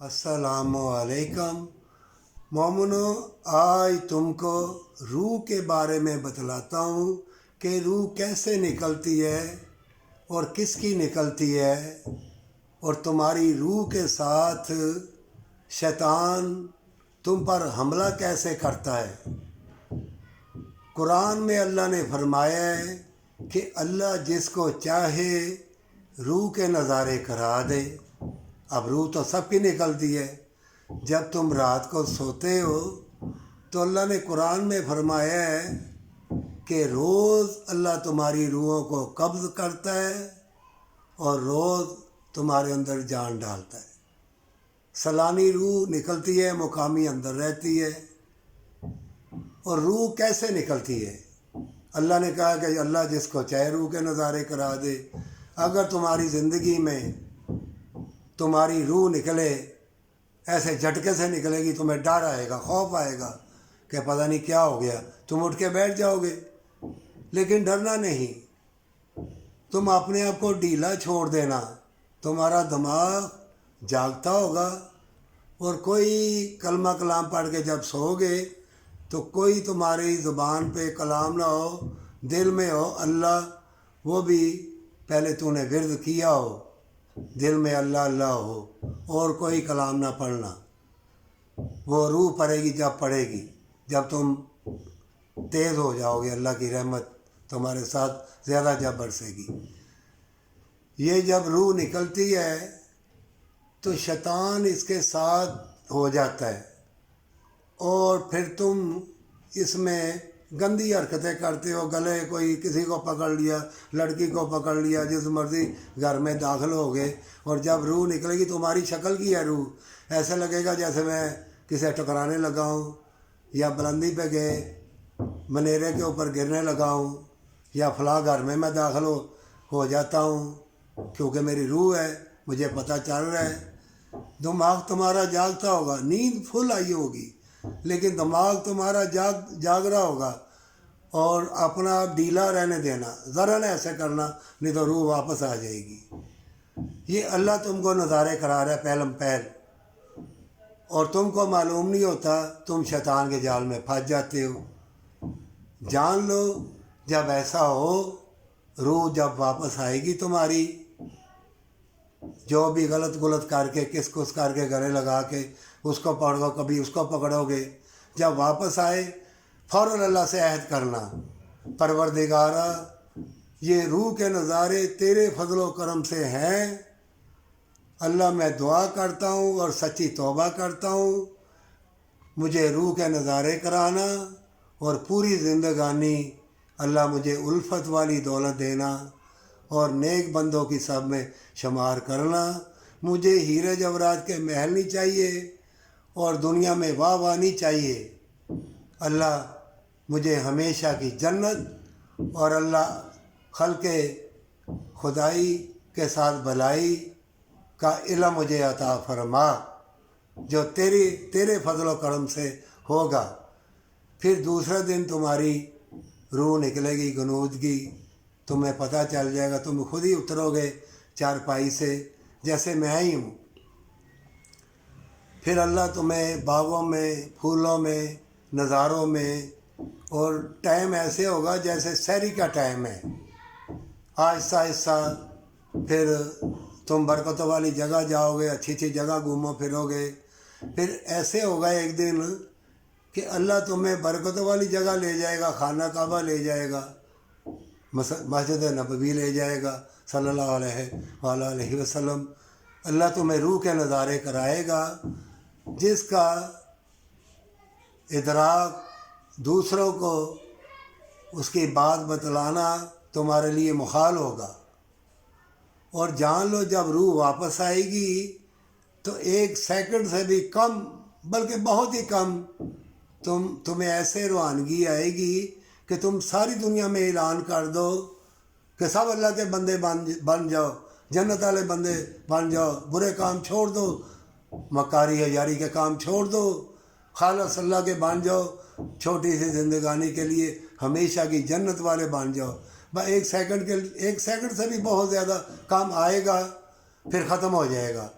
السلام علیکم مومنو، آج تم کو روح کے بارے میں بتلاتا ہوں کہ روح کیسے نکلتی ہے اور کس کی نکلتی ہے، اور تمہاری روح کے ساتھ شیطان تم پر حملہ کیسے کرتا ہے۔ قرآن میں اللہ نے فرمایا ہے کہ اللہ جس کو چاہے روح کے نظارے کرا دے۔ اب روح تو سب کی نکلتی ہے۔ جب تم رات کو سوتے ہو تو اللہ نے قرآن میں فرمایا ہے کہ روز اللہ تمہاری روحوں کو قبض کرتا ہے اور روز تمہارے اندر جان ڈالتا ہے۔ سلانی روح نکلتی ہے، مقامی اندر رہتی ہے۔ اور روح کیسے نکلتی ہے؟ اللہ نے کہا کہ اللہ جس کو چاہے روح کے نظارے کرا دے۔ اگر تمہاری زندگی میں تمہاری روح نکلے، ایسے جھٹکے سے نکلے گی، تمہیں ڈر آئے گا، خوف آئے گا کہ پتہ نہیں کیا ہو گیا، تم اٹھ کے بیٹھ جاؤ گے۔ لیکن ڈرنا نہیں، تم اپنے آپ کو ڈھیلا چھوڑ دینا۔ تمہارا دماغ جاگتا ہوگا اور کوئی کلمہ کلام پڑھ کے جب سو گے تو کوئی تمہاری زبان پہ کلام نہ ہو، دل میں ہو اللہ، وہ بھی پہلے تو نے ورد کیا ہو، دل میں اللہ اللہ ہو، اور کوئی کلام نہ پڑھنا۔ وہ روح پڑے گی جب پڑے گی، جب تم تیز ہو جاؤ گے، اللہ کی رحمت تمہارے ساتھ زیادہ جب برسے گی۔ یہ جب روح نکلتی ہے تو شیطان اس کے ساتھ ہو جاتا ہے، اور پھر تم اس میں گندی حرکتیں کرتے ہو، گلے کوئی کسی کو پکڑ لیا، لڑکی کو پکڑ لیا، جس مرضی گھر میں داخل ہو گئے، اور جب روح نکلے گی تمہاری شکل کی ہے روح، ایسے لگے گا جیسے میں کسی ٹکرانے لگا ہوں، یا بلندی پہ گئے منیرے کے اوپر گرنے لگا ہوں، یا فلاں گھر میں داخل ہو جاتا ہوں، کیونکہ میری روح ہے، مجھے پتہ چل رہا ہے۔ دماغ تمہارا جاگتا ہوگا، نیند فل آئی ہوگی، لیکن دماغ تمہارا جاگ رہا ہوگا، اور اپنا آپ ڈھیلا رہنے دینا، ذرا نہ ایسے کرنا، نہیں تو روح واپس آ جائے گی۔ یہ اللہ تم کو نظارے کرا رہا ہے پہلم پہل، اور تم کو معلوم نہیں ہوتا، تم شیطان کے جال میں پھنس جاتے ہو۔ جان لو جب ایسا ہو، روح جب واپس آئے گی تمہاری، جو بھی غلط کر کے کس کر کے گلے لگا کے اس کو پکڑو، کبھی اس کو پکڑو گے، جب واپس آئے فوراً اللہ سے عہد کرنا، پروردگارا یہ روح کے نظارے تیرے فضل و کرم سے ہیں، اللہ میں دعا کرتا ہوں اور سچی توبہ کرتا ہوں، مجھے روح کے نظارے کرانا، اور پوری زندگانی اللہ مجھے الفت والی دولت دینا، اور نیک بندوں کی سب میں شمار کرنا۔ مجھے ہیرے جواہرات کے محل نہیں چاہیے، اور دنیا میں واہ واہ نہیں چاہیے۔ اللہ مجھے ہمیشہ کی جنت اور اللہ خلق خدائی کے ساتھ بھلائی کا علم مجھے عطا فرما، جو تیرے فضل و کرم سے ہوگا۔ پھر دوسرے دن تمہاری روح نکلے گی غنودگی، تمہیں پتہ چل جائے گا، تم خود ہی اترو گے چارپائی سے، جیسے میں ہی ہوں۔ پھر اللہ تمہیں باغوں میں، پھولوں میں، نظاروں میں، اور ٹائم ایسے ہوگا جیسے سحری کا ٹائم ہے، آہستہ آہستہ پھر تم برکتوں والی جگہ جاؤ گے، اچھی اچھی جگہ گھومو پھرو گے۔ پھر ایسے ہوگا ایک دن کہ اللہ تمہیں برکتوں والی جگہ لے جائے گا، خانہ کعبہ لے جائے گا، مسجد نبوی لے جائے گا صلی اللہ علیہ وسلم۔ اللہ تمہیں روح کے نظارے کرائے گا، جس کا ادراک دوسروں کو اس کی بات بتلانا تمہارے لیے محال ہوگا۔ اور جان لو جب روح واپس آئے گی تو 1 سیکنڈ سے بھی کم، بلکہ بہت ہی کم، تمہیں ایسے روحانگی آئے گی کہ تم ساری دنیا میں اعلان کر دو کہ سب اللہ کے بندے بن جاؤ، جنت والے بندے بن جاؤ، برے کام چھوڑ دو، مکاری عیاری کے کام چھوڑ دو، خالص اللہ کے بن جاؤ، چھوٹی سی زندگانی کے لیے ہمیشہ کی جنت والے بن جاؤ۔ بس 1 سیکنڈ سے بھی بہت زیادہ کام آئے گا، پھر ختم ہو جائے گا۔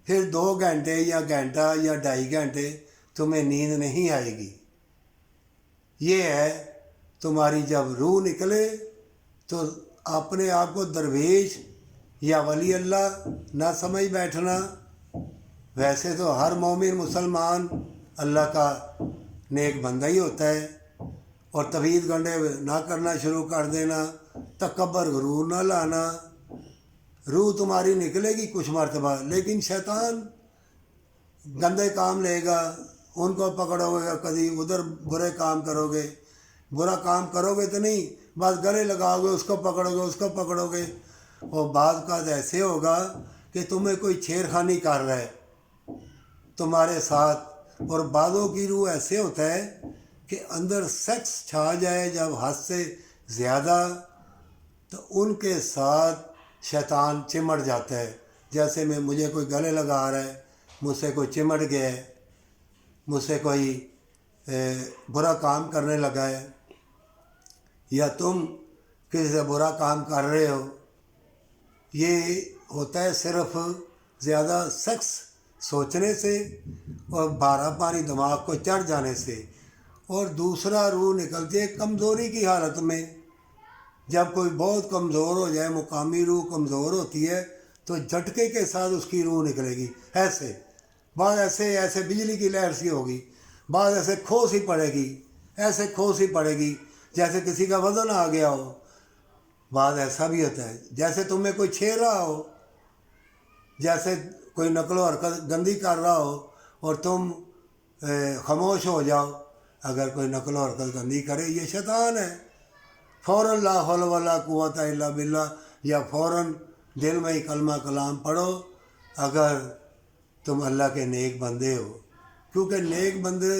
پھر 2 گھنٹے یا گھنٹہ یا 2.5 گھنٹے تمہیں نیند نہیں آئے گی۔ یہ ہے تمہاری جب روح نکلے تو اپنے آپ کو درویش یا ولی اللہ نہ سمجھ بیٹھنا۔ ویسے تو ہر مومن مسلمان اللہ کا نیک بندہ ہی ہوتا ہے، اور توحید گنڈے نہ کرنا شروع کر دینا، تکبر غرور نہ لانا۔ روح تمہاری نکلے گی کچھ مرتبہ، لیکن شیطان گندے کام لے گا، ان کو پکڑو گے، کبھی ادھر برے کام کرو گے، برا کام کرو گے تو نہیں، بس گلے لگاؤ گے، اس کو پکڑو گے، اس کو پکڑو گے، اور بعض کا ایسے ہوگا کہ تمہیں کوئی چھیڑ خانی کر رہا ہے تمہارے ساتھ۔ اور بعضوں کی روح ایسے ہوتا ہے کہ اندر سیکس چھا جائے جب حد سے زیادہ، تو ان کے ساتھ شیطان چمٹ جاتا ہے۔ جیسے مجھے کوئی گلے لگا رہا ہے، مجھ سے کوئی چمٹ گیا ہے، مجھ سے کوئی برا کام کرنے لگا ہے، یا تم کسی سے برا کام کر رہے ہو، یہ ہوتا ہے صرف زیادہ سیکس سوچنے سے اور بھارا پانی دماغ کو چڑھ جانے سے۔ اور دوسرا روح نکلتی ہے کمزوری کی حالت میں۔ جب کوئی بہت کمزور ہو جائے، مقامی روح کمزور ہوتی ہے تو جھٹکے کے ساتھ اس کی روح نکلے گی، ایسے بعض ایسے بجلی کی لہر سی ہوگی، بعض ایسے کھو سی پڑے گی، ایسے کھو سی پڑے گی جیسے کسی کا وزن آ گیا ہو۔ بعض ایسا بھی ہوتا ہے جیسے تمہیں کوئی چھیڑ رہا ہو، جیسے کوئی نقل و حرکت گندی کر رہا ہو اور تم خاموش ہو جاؤ۔ اگر کوئی نقل و حرکت گندی کرے، یہ شیطان ہے۔ فوراً لا حول ولا قوت الا باللہ، یا فوراً دل میں ہی کلمہ کلام پڑھو اگر تم اللہ کے نیک بندے ہو، کیونکہ نیک بندے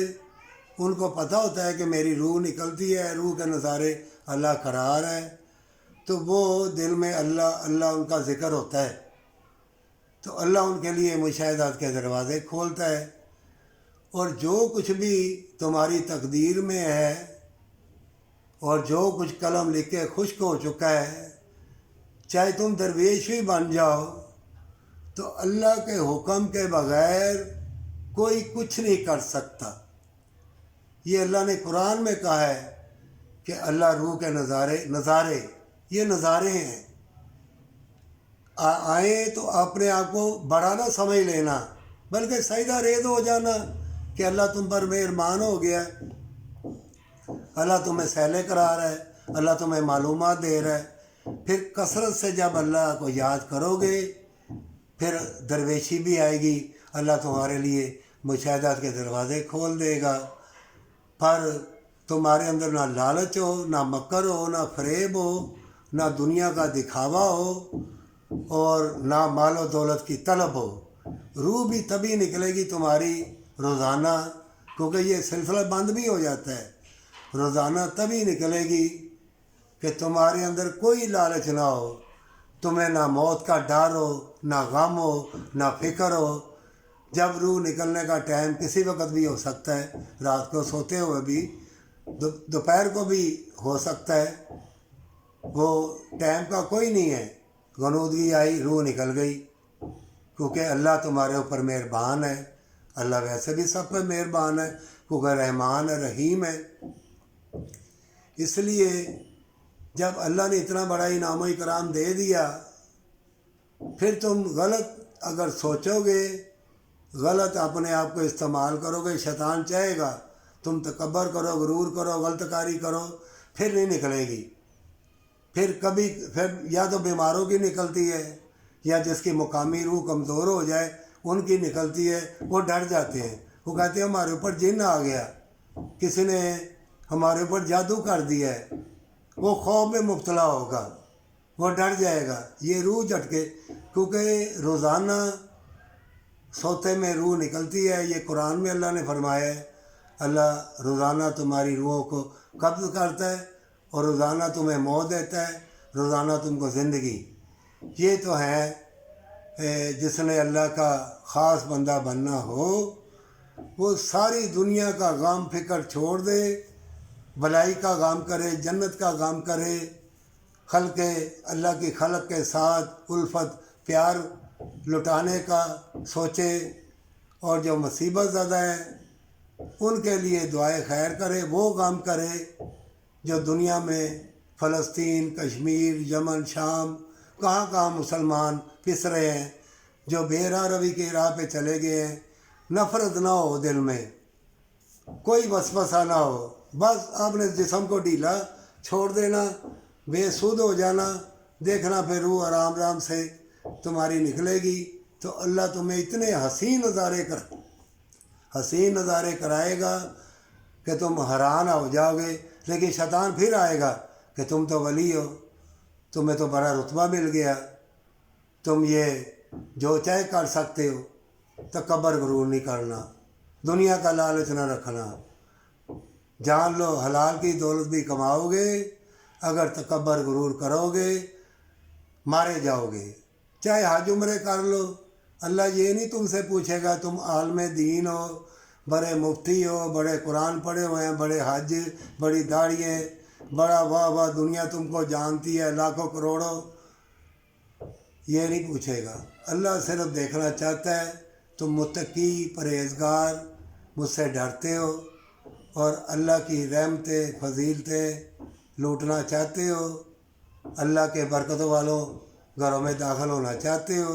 ان کو پتہ ہوتا ہے کہ میری روح نکلتی ہے، روح کے نظارے اللہ کرا رہا ہے، تو وہ دل میں اللہ اللہ ان کا ذکر ہوتا ہے، تو اللہ ان کے لیے مشاہدات کے دروازے کھولتا ہے۔ اور جو کچھ بھی تمہاری تقدیر میں ہے اور جو کچھ قلم لکھ کے خشک ہو چکا ہے، چاہے تم درویش بھی بن جاؤ تو اللہ کے حکم کے بغیر کوئی کچھ نہیں کر سکتا۔ یہ اللہ نے قرآن میں کہا ہے کہ اللہ روح کے نظارے یہ نظارے ہیں۔ آئیں تو اپنے آپ کو بڑا نہ سمجھ لینا، بلکہ سجدہ ریز ہو جانا کہ اللہ تم پر مہربان ہو گیا، اللہ تمہیں سیلے کرا رہا ہے، اللہ تمہیں معلومات دے رہا ہے۔ پھر کثرت سے جب اللہ کو یاد کرو گے، پھر درویشی بھی آئے گی، اللہ تمہارے لیے مشاہدات کے دروازے کھول دے گا۔ پر تمہارے اندر نہ لالچ ہو، نہ مکر ہو، نہ فریب ہو، نہ دنیا کا دکھاوا ہو، اور نہ مال و دولت کی طلب ہو۔ روح بھی تبھی نکلے گی تمہاری روزانہ، کیونکہ یہ سلسلہ بند بھی ہو جاتا ہے۔ روزانہ تبھی نکلے گی کہ تمہارے اندر کوئی لالچ نہ ہو، تمہیں نہ موت کا ڈر ہو، نہ غم ہو، نہ فکر ہو۔ جب روح نکلنے کا ٹائم کسی وقت بھی ہو سکتا ہے، رات کو سوتے ہوئے بھی، دوپہر کو بھی ہو سکتا ہے، وہ ٹائم کا کوئی نہیں ہے۔ غنودگی آئی، روح نکل گئی، کیونکہ اللہ تمہارے اوپر مہربان ہے۔ اللہ ویسے بھی سب پہ مہربان ہے، کیونکہ رحمان ہے، رحیم ہے۔ اس لیے جب اللہ نے اتنا بڑا انعام و اکرام دے دیا، پھر تم غلط اگر سوچو گے، غلط اپنے آپ کو استعمال کرو گے، شیطان چاہے گا تم تکبر کرو، غرور کرو، غلط کاری کرو، پھر نہیں نکلے گی۔ پھر یا تو بیماروں کی نکلتی ہے، یا جس کی مقامی روح کمزور ہو جائے ان کی نکلتی ہے۔ وہ ڈر جاتے ہیں، وہ کہتے ہیں ہمارے اوپر جن آ گیا، کسی نے ہمارے اوپر جادو کر دیا ہے۔ وہ خوف میں مبتلا ہوگا، وہ ڈر جائے گا۔ یہ روح جھٹکے، کیونکہ روزانہ سوتے میں روح نکلتی ہے۔ یہ قرآن میں اللہ نے فرمایا ہے، اللہ روزانہ تمہاری روحوں کو قبض کرتا ہے اور روزانہ تمہیں موت دیتا ہے، روزانہ تم کو زندگی۔ یہ تو ہے جس نے اللہ کا خاص بندہ بننا ہو، وہ ساری دنیا کا غم فکر چھوڑ دے، بھلائی کا غم کرے، جنت کا غم کرے، اللہ کی خلق کے ساتھ الفت پیار لٹانے کا سوچے، اور جو مصیبت زدہ ہیں ان کے لیے دعائے خیر کرے، وہ غم کرے جو دنیا میں فلسطین، کشمیر، یمن، شام، کہاں کہاں مسلمان پس رہے ہیں، جو بے راہ روی کی راہ پہ چلے گئے ہیں۔ نفرت نہ ہو دل میں، کوئی وسوسہ نہ ہو، بس آپ نے جسم کو ڈھیلا چھوڑ دینا، بے سود ہو جانا، دیکھنا پھر روح آرام آرام سے تمہاری نکلے گی، تو اللہ تمہیں اتنے حسین نظارے کرائے گا کہ تم حیران ہو جاؤ گے۔ لیکن شیطان پھر آئے گا کہ تم تو ولی ہو، تمہیں تو بڑا رتبہ مل گیا، تم یہ جو چاہے کر سکتے ہو، تکبر غرور نہیں کرنا، دنیا کا لالچ نہ رکھنا، جان لو حلال کی دولت بھی کماؤ گے، اگر تکبر غرور کرو گے مارے جاؤ گے۔ چاہے حج عمرے کر لو، اللہ یہ نہیں تم سے پوچھے گا، تم عالم دین ہو، بڑے مفتی ہو، بڑے قرآن پڑھے ہوئے ہیں، بڑے حج، بڑی داڑھییں، بڑا واہ واہ دنیا تم کو جانتی ہے لاکھوں کروڑوں، یہ نہیں پوچھے گا۔ اللہ صرف دیکھنا چاہتا ہے تم متقی، پرہیزگار، مجھ سے ڈرتے ہو اور اللہ کی رحمتیں، فضیلتیں لوٹنا چاہتے ہو، اللہ کے برکتوں والوں گھروں میں داخل ہونا چاہتے ہو،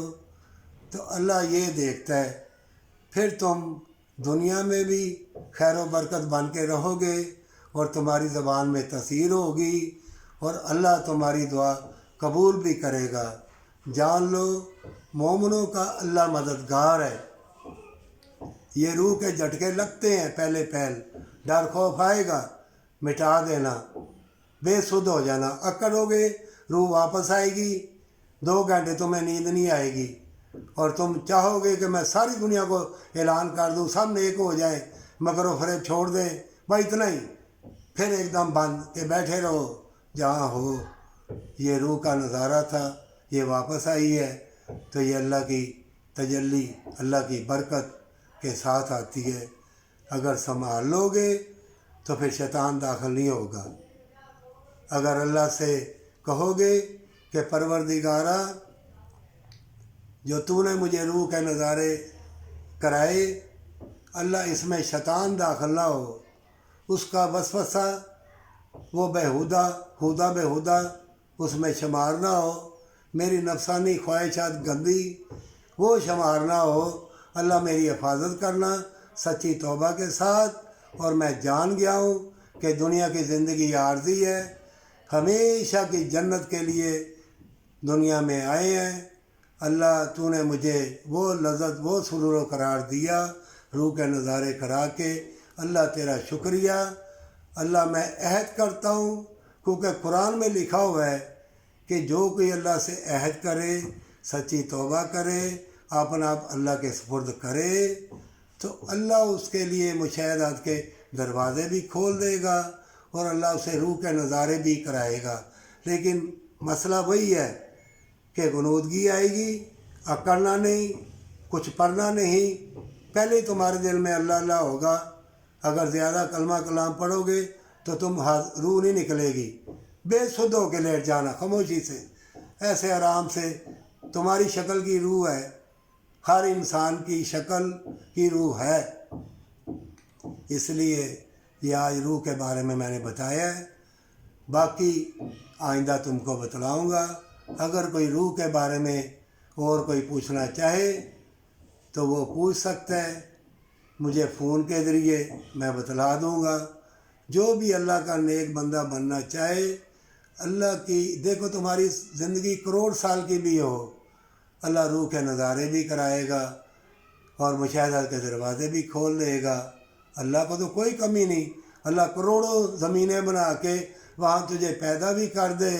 تو اللہ یہ دیکھتا ہے، پھر تم دنیا میں بھی خیر و برکت بن کے رہو گے، اور تمہاری زبان میں تاثیر ہوگی، اور اللہ تمہاری دعا قبول بھی کرے گا۔ جان لو مومنوں کا اللہ مددگار ہے۔ یہ روح کے جھٹکے لگتے ہیں پہلے ڈر خوف آئے گا، مٹا دینا، بے سدھ ہو جانا، اکڑو گے روح واپس آئے گی، 2 گھنٹے تمہیں نیند نہیں آئے گی، اور تم چاہو گے کہ میں ساری دنیا کو اعلان کر دوں، سب نیک ہو جائیں، مگر و فریب چھوڑ دیں، بھائی اتنا ہی، پھر ایک دم بند کہ بیٹھے رہو جہاں ہو۔ یہ روح کا نظارہ تھا، یہ واپس آئی ہے، تو یہ اللہ کی تجلی، اللہ کی برکت کے ساتھ آتی ہے۔ اگر سنبھال لو گے تو پھر شیطان داخل نہیں ہوگا۔ اگر اللہ سے کہو گے کہ پروردگارا جو تو نے مجھے روح کے نظارے کرائے، اللہ اس میں شیطان داخل نہ ہو، اس کا وسوسہ وہ بیہودہ اس میں شمار نہ ہو، میری نفسانی خواہشات گندی وہ شمار نہ ہو، اللہ میری حفاظت کرنا سچی توبہ کے ساتھ۔ اور میں جان گیا ہوں کہ دنیا کی زندگی عارضی ہے، ہمیشہ کی جنت کے لیے دنیا میں آئے ہیں۔ اللہ تو نے مجھے وہ لذت، وہ سرور و قرار دیا روح کے نظارے کرا کے، اللہ تیرا شکریہ۔ اللہ میں عہد کرتا ہوں، کیونکہ قرآن میں لکھا ہوا ہے کہ جو کوئی اللہ سے عہد کرے، سچی توبہ کرے، اپنا آپ اللہ کے سپرد کرے، تو اللہ اس کے لیے مشاہدات کے دروازے بھی کھول دے گا، اور اللہ اسے روح کے نظارے بھی کرائے گا۔ لیکن مسئلہ وہی ہے کہ غنودگی آئے گی، اکڑنا نہیں، کچھ پڑھنا نہیں، پہلے تمہارے دل میں اللہ اللہ ہوگا۔ اگر زیادہ کلمہ کلام پڑھو گے تو تم روح نہیں نکلے گی، بے سدھ ہو کے لیٹ جانا خاموشی سے، ایسے آرام سے۔ تمہاری شکل کی روح ہے، ہر انسان کی شکل کی روح ہے، اس لیے یہ آج روح کے بارے میں نے بتایا ہے، باقی آئندہ تم کو بتلاؤں گا۔ اگر کوئی روح کے بارے میں اور کوئی پوچھنا چاہے تو وہ پوچھ سکتا ہے، مجھے فون کے ذریعے میں بتلا دوں گا۔ جو بھی اللہ کا نیک بندہ بننا چاہے، اللہ کی دیکھو تمہاری زندگی کروڑ سال کی بھی ہو، اللہ روح کے نظارے بھی کرائے گا اور مشاہدات کے دروازے بھی کھول دے گا۔ اللہ کو تو کوئی کمی نہیں، اللہ کروڑوں زمینیں بنا کے وہاں تجھے پیدا بھی کر دے،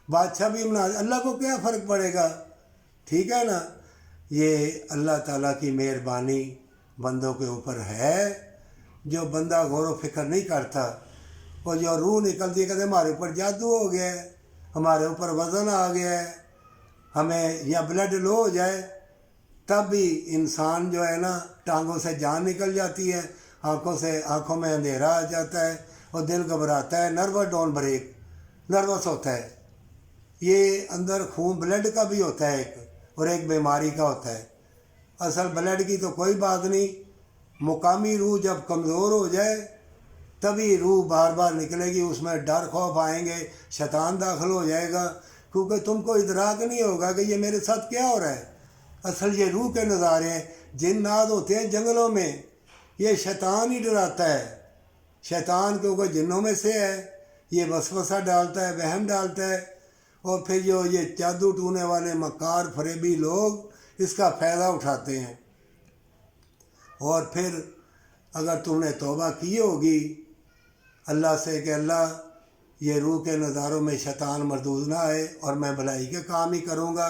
بادشاہ بھی بنا دے، اللہ کو کیا فرق پڑے گا؟ ٹھیک ہے نا؟ یہ اللہ تعالیٰ کی مہربانی بندوں کے اوپر ہے۔ جو بندہ غور و فکر نہیں کرتا، اور جو روح نکلتی ہے کہتے ہیں ہمارے اوپر جادو ہو گیا ہے، ہمارے اوپر وزن آ گیا ہے، ہمیں یا بلڈ لو ہو جائے تب بھی انسان جو ہے نا ٹانگوں سے جان نکل جاتی ہے، آنکھوں میں اندھیرا آ جاتا ہے، اور دل گھبراتا ہے، نروس ڈاؤن بریک، نروس ہوتا ہے۔ یہ اندر خون بلڈ کا بھی ہوتا ہے ایک اور ایک بیماری کا ہوتا ہے. اصل بلڈ کی تو کوئی بات نہیں، مقامی روح جب کمزور ہو جائے تبھی روح بار بار نکلے گی، اس میں ڈر خوف آئیں گے، شیطان داخل ہو جائے گا، کیونکہ تم کو ادراک نہیں ہوگا کہ یہ میرے ساتھ کیا ہو رہا ہے. اصل یہ روح کے نظارے ہیں. جنات ہوتے ہیں جنگلوں میں، یہ شیطان ہی ڈراتا ہے. شیطان کیونکہ جنوں میں سے ہے، یہ وسوسہ ڈالتا ہے، وہم ڈالتا ہے، اور پھر جو یہ جادو ٹونے والے مکار فریبی لوگ اس کا فائدہ اٹھاتے ہیں. اور پھر اگر تم نے توبہ کی ہوگی اللہ سے کہ اللہ یہ روح کے نظاروں میں شیطان مردود نہ آئے اور میں بھلائی کے کام ہی کروں گا،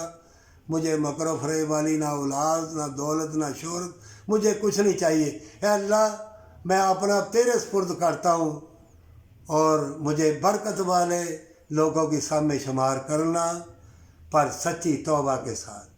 مجھے مکر و فریب والی نہ اولاد نہ دولت نہ شہرت، مجھے کچھ نہیں چاہیے. اے اللہ میں اپنا تیرے سپرد کرتا ہوں، اور مجھے برکت والے لوگوں کی سب میں شمار کرنا، پر سچی توبہ کے ساتھ.